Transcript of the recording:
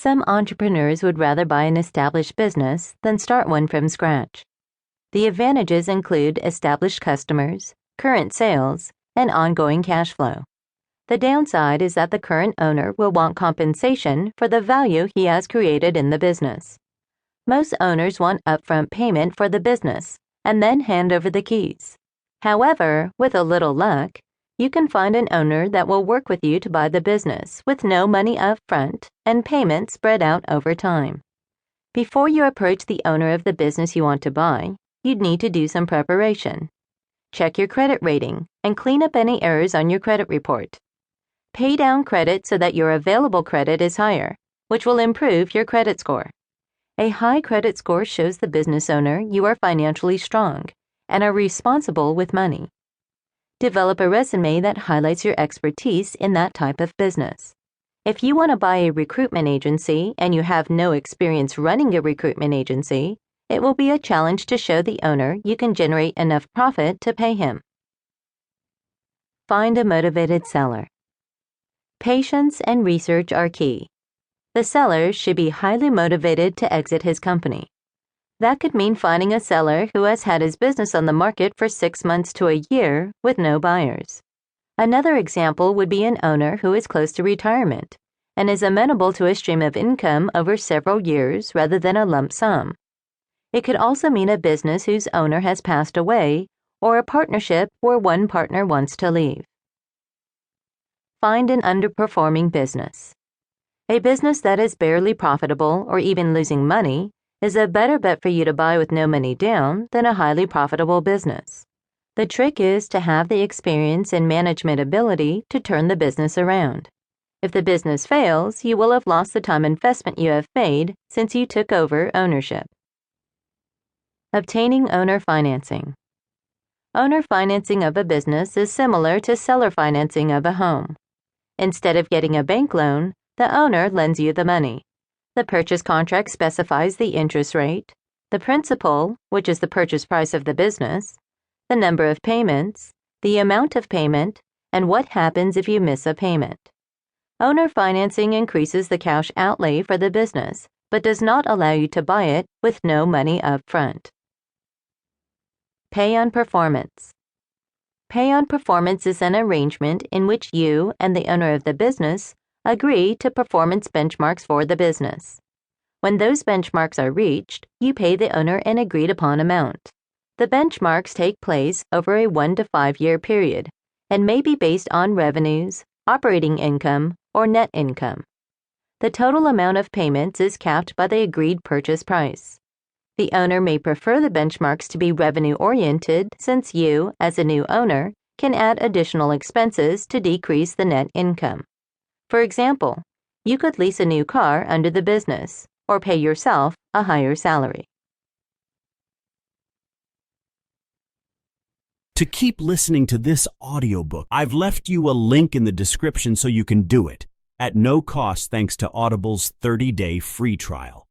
Some entrepreneurs would rather buy an established business than start one from scratch. The advantages include established customers, current sales, and ongoing cash flow. The downside is that the current owner will want compensation for the value he has created in the business. Most owners want upfront payment for the business and then hand over the keys. However, with a little luck, you can find an owner that will work with you to buy the business with no money up front and payment spread out over time. Before you approach the owner of the business you want to buy, you'd need to do some preparation. Check your credit rating and clean up any errors on your credit report. Pay down credit so that your available credit is higher, which will improve your credit score. A high credit score shows the business owner you are financially strong and are responsible with money. Develop a resume that highlights your expertise in that type of business. If you want to buy a recruitment agency and you have no experience running a recruitment agency, it will be a challenge to show the owner you can generate enough profit to pay him. Find a motivated seller. Patience and research are key. The seller should be highly motivated to exit his company. That could mean finding a seller who has had his business on the market for 6 months to a year with no buyers. Another example would be an owner who is close to retirement and is amenable to a stream of income over several years rather than a lump sum. It could also mean a business whose owner has passed away or a partnership where one partner wants to leave. Find an underperforming business. A business that is barely profitable or even losing money is a better bet for you to buy with no money down than a highly profitable business. The trick is to have the experience and management ability to turn the business around. If the business fails, you will have lost the time investment you have made since you took over ownership. Obtaining owner financing. Owner financing of a business is similar to seller financing of a home. Instead of getting a bank loan, the owner lends you the money. The purchase contract specifies the interest rate, the principal, which is the purchase price of the business, the number of payments, the amount of payment, and what happens if you miss a payment. Owner financing increases the cash outlay for the business, but does not allow you to buy it with no money up front. Pay on performance. Pay on performance is an arrangement in which you and the owner of the business agree to performance benchmarks for the business. When those benchmarks are reached, you pay the owner an agreed-upon amount. The benchmarks take place over a 1 to 5 year period and may be based on revenues, operating income, or net income. The total amount of payments is capped by the agreed purchase price. The owner may prefer the benchmarks to be revenue-oriented since you, as a new owner, can add additional expenses to decrease the net income. For example, you could lease a new car under the business or pay yourself a higher salary. To keep listening to this audiobook, I've left you a link in the description so you can do it at no cost thanks to Audible's 30-day free trial.